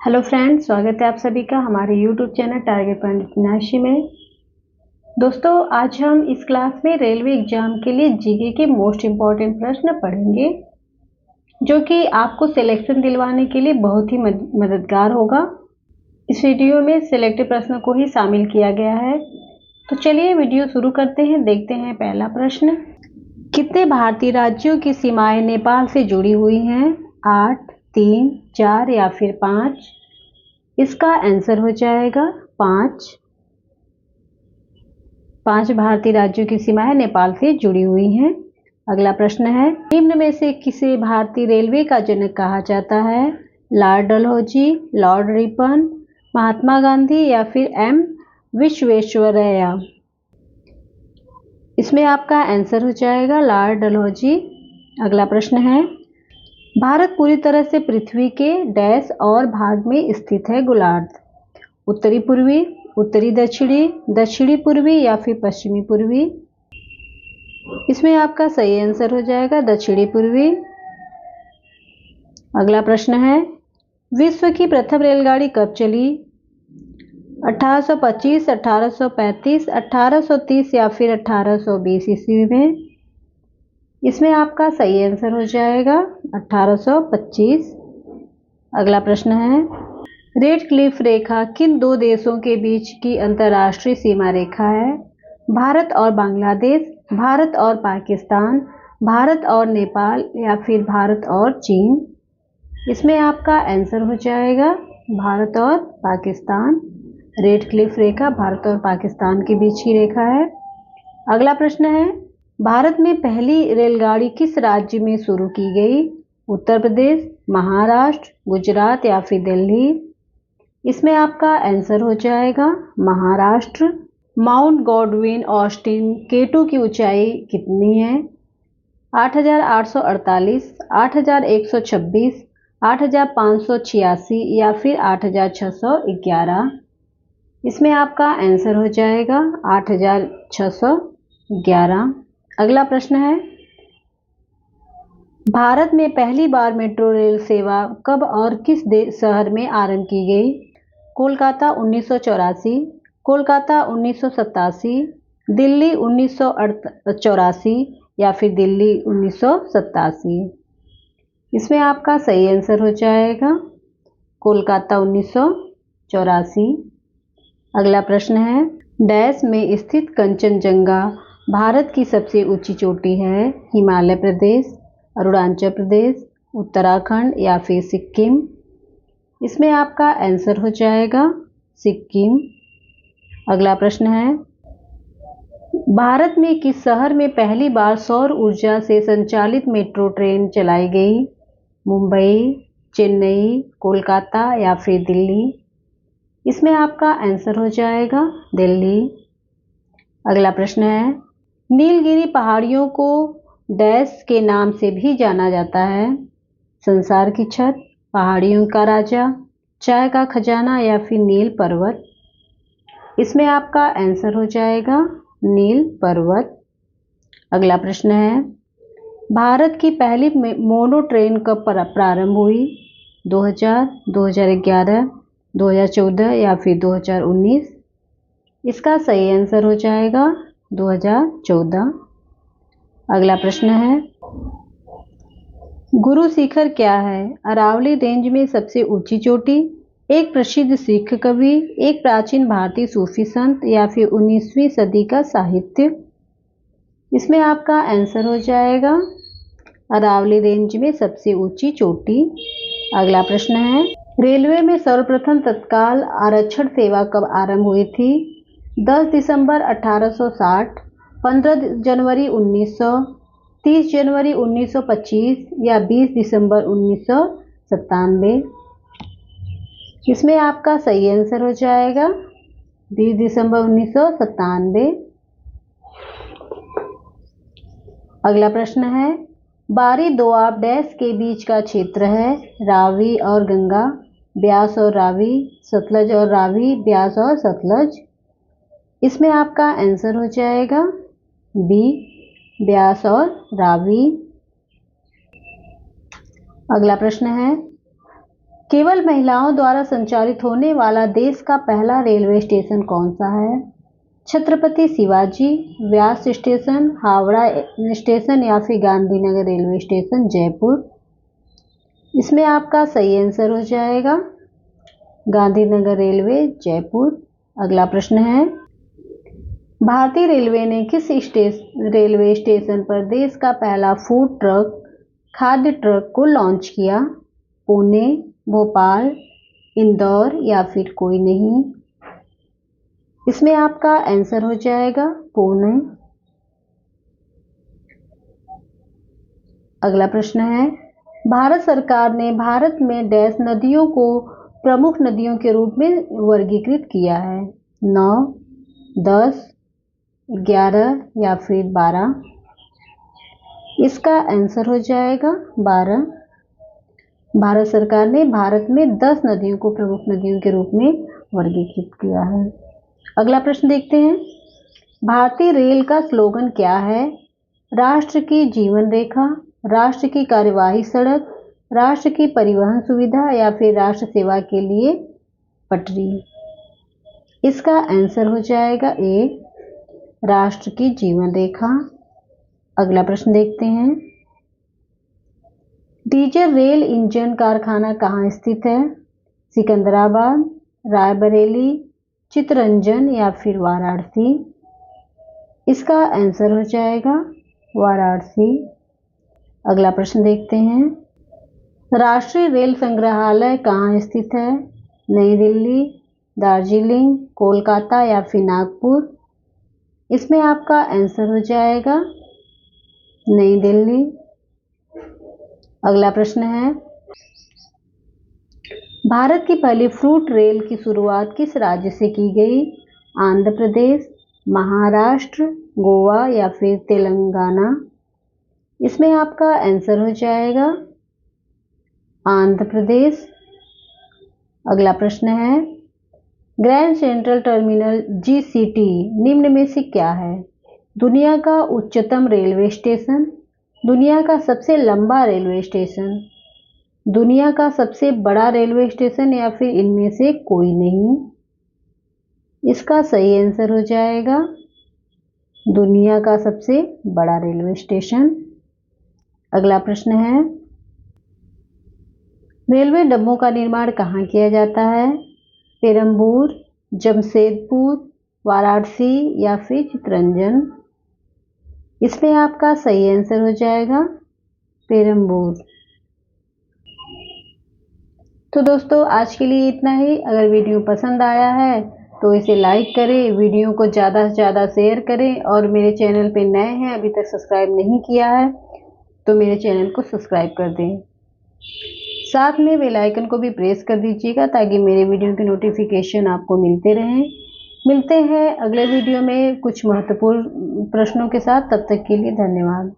Hello friends, स्वागत है आप सभी का हमारे यूट्यूब चैनल टारगेट पंडित मीनाक्षी में। दोस्तों, आज हम इस क्लास में रेलवे एग्जाम के लिए जीके के मोस्ट इम्पॉर्टेंट प्रश्न पढ़ेंगे, जो कि आपको सिलेक्शन दिलवाने के लिए बहुत ही मददगार होगा। इस वीडियो में सिलेक्टेड प्रश्नों को ही शामिल किया गया है। तो चलिए वीडियो शुरू करते हैं। देखते हैं पहला प्रश्न। कितने भारतीय राज्यों की सीमाएं नेपाल से जुड़ी हुई हैं? 8, 3, 4 या फिर 5? इसका आंसर हो जाएगा 5। 5 भारतीय राज्यों की सीमाएं नेपाल से जुड़ी हुई हैं। अगला प्रश्न है, निम्न में से किसे भारतीय रेलवे का जनक कहा जाता है? Lord Dalhousie, Lord Ripon, Mahatma Gandhi या फिर एम विश्वेश्वरैया? इसमें आपका आंसर हो जाएगा लॉर्ड डलहौजी। अगला प्रश्न है, भारत पूरी तरह से पृथ्वी के डैश और भाग में स्थित है? गोलार्ध, उत्तरी पूर्वी, उत्तरी दक्षिणी, दक्षिणी पूर्वी या फिर पश्चिमी पूर्वी? इसमें आपका सही आंसर हो जाएगा दक्षिणी पूर्वी। अगला प्रश्न है, विश्व की प्रथम रेलगाड़ी कब चली? 1825, 1835, 1830 या फिर 1820 ईस्वी में? इसमें आपका सही आंसर हो जाएगा 1825। अगला प्रश्न है, रेड क्लिफ रेखा किन दो देशों के बीच की अंतर्राष्ट्रीय सीमा रेखा है? भारत और बांग्लादेश, भारत और पाकिस्तान, भारत और नेपाल या फिर भारत और चीन? इसमें आपका आंसर हो जाएगा भारत और पाकिस्तान। रेड क्लिफ रेखा भारत और पाकिस्तान के बीच की रेखा है। अगला प्रश्न है, भारत में पहली रेलगाड़ी किस राज्य में शुरू की गई? उत्तर प्रदेश, महाराष्ट्र, गुजरात या फिर दिल्ली? इसमें आपका आंसर हो जाएगा Maharashtra. Mount Godwin Austen K2 की ऊंचाई कितनी है? 8,848, 8,126, 8,586 या फिर 8,611? इसमें आपका आंसर हो जाएगा 8,611। अगला प्रश्न है, भारत में पहली बार मेट्रो रेल सेवा कब और किस शहर में आरंभ की गई? कोलकाता 1984, कोलकाता 1987, दिल्ली 1984 या फिर दिल्ली 1987? इसमें आपका सही आंसर हो जाएगा कोलकाता 1984। अगला प्रश्न है, डैश में स्थित कंचनजंगा भारत की सबसे ऊंची चोटी है? हिमाचल प्रदेश, अरुणाचल प्रदेश, उत्तराखंड या फिर सिक्किम? इसमें आपका आंसर हो जाएगा सिक्किम। अगला प्रश्न है, भारत में किस शहर में पहली बार सौर ऊर्जा से संचालित मेट्रो ट्रेन चलाई गई? मुंबई, चेन्नई, कोलकाता या फिर दिल्ली? इसमें आपका आंसर हो जाएगा दिल्ली। अगला प्रश्न है, नीलगिरी पहाड़ियों को डैश के नाम से भी जाना जाता है? संसार की छत, पहाड़ियों का राजा, चाय का खजाना या फिर नील पर्वत? इसमें आपका आंसर हो जाएगा नील पर्वत। अगला प्रश्न है, भारत की पहली मोनो ट्रेन कब प्रारंभ हुई? 2000, 2011, 2014 या फिर 2019? इसका सही आंसर हो जाएगा 2014। अगला प्रश्न है, गुरु शिखर क्या है? अरावली रेंज में सबसे ऊंची चोटी, एक प्रसिद्ध सिख कवि, एक प्राचीन भारतीय सूफी संत या फिर 19वीं सदी का साहित्य? इसमें आपका आंसर हो जाएगा अरावली रेंज में सबसे ऊंची चोटी। अगला प्रश्न है, रेलवे में सर्वप्रथम तत्काल आरक्षण सेवा कब आरंभ हुई थी? 10 दिसंबर 1860, 15 जनवरी 1900, 30 जनवरी 1925 या 20 दिसंबर 1997? इसमें आपका सही आंसर हो जाएगा 20 दिसंबर 1997। अगला प्रश्न है, बारी दोआब डैश के बीच का क्षेत्र है? रावी और गंगा, ब्यास और रावी, सतलज और रावी, ब्यास और सतलज? इसमें आपका आंसर हो जाएगा बी, ब्यास और रावी। अगला प्रश्न है, केवल महिलाओं द्वारा संचालित होने वाला देश का पहला रेलवे स्टेशन कौन सा है? छत्रपति शिवाजी, व्यास स्टेशन, हावड़ा स्टेशन या फिर गांधीनगर रेलवे स्टेशन जयपुर। इसमें आपका सही आंसर हो जाएगा गांधीनगर रेलवे जयपुर। अगला प्रश्न है, भारतीय रेलवे ने किस रेलवे स्टेशन पर देश का पहला फूड ट्रक खाद्य ट्रक को लॉन्च किया? पुणे, भोपाल, इंदौर या फिर कोई नहीं। इसमें आपका आंसर हो जाएगा पुणे। अगला प्रश्न है, भारत सरकार ने भारत में डैश नदियों को प्रमुख नदियों के रूप में वर्गीकृत किया है? 9, 10, 11 या फिर 12। इसका आंसर हो जाएगा 12। भारत सरकार ने भारत में 10 नदियों को प्रमुख नदियों के रूप में वर्गीकृत किया है। अगला प्रश्न देखते हैं, भारतीय रेल का स्लोगन क्या है? राष्ट्र की जीवन रेखा, राष्ट्र की कार्यवाही सड़क, राष्ट्र की परिवहन सुविधा या फिर राष्ट्र सेवा के लिए पटरी। इसका आंसर हो जाएगा ए, राष्ट्र की जीवन रेखा। अगला प्रश्न देखते हैं, डीजल रेल इंजन कारखाना कहाँ स्थित है? सिकंदराबाद, रायबरेली, चितरंजन या फिर वाराणसी। इसका आंसर हो जाएगा वाराणसी। अगला प्रश्न देखते हैं, राष्ट्रीय रेल संग्रहालय कहाँ स्थित है? नई दिल्ली, दार्जिलिंग, कोलकाता या फिर नागपुर। इसमें आपका आंसर हो जाएगा नई दिल्ली। अगला प्रश्न है, भारत की पहली फ्रूट रेल की शुरुआत किस राज्य से की गई? आंध्र प्रदेश, महाराष्ट्र, गोवा या फिर तेलंगाना। इसमें आपका आंसर हो जाएगा आंध्र प्रदेश। अगला प्रश्न है, ग्रैंड सेंट्रल टर्मिनल GCT निम्न में से क्या है? दुनिया का उच्चतम रेलवे स्टेशन, दुनिया का सबसे लंबा रेलवे स्टेशन, दुनिया का सबसे बड़ा रेलवे स्टेशन या फिर इनमें से कोई नहीं। इसका सही आंसर हो जाएगा दुनिया का सबसे बड़ा रेलवे स्टेशन। अगला प्रश्न है, रेलवे डब्बों का निर्माण कहाँ किया जाता है? पेरम्बूर, जमशेदपुर, वाराणसी या फिर चितरंजन। इसमें आपका सही आंसर हो जाएगा पेरम्बूर। तो दोस्तों आज के लिए इतना ही। अगर वीडियो पसंद आया है तो इसे लाइक करें, वीडियो को ज़्यादा से ज़्यादा शेयर करें और मेरे चैनल पे नए हैं अभी तक सब्सक्राइब नहीं किया है तो मेरे चैनल को सब्सक्राइब कर दें। साथ में बेल आइकन को भी प्रेस कर दीजिएगा ताकि मेरे वीडियो की नोटिफिकेशन आपको मिलते रहें। मिलते हैं अगले वीडियो में कुछ महत्वपूर्ण प्रश्नों के साथ। तब तक के लिए धन्यवाद।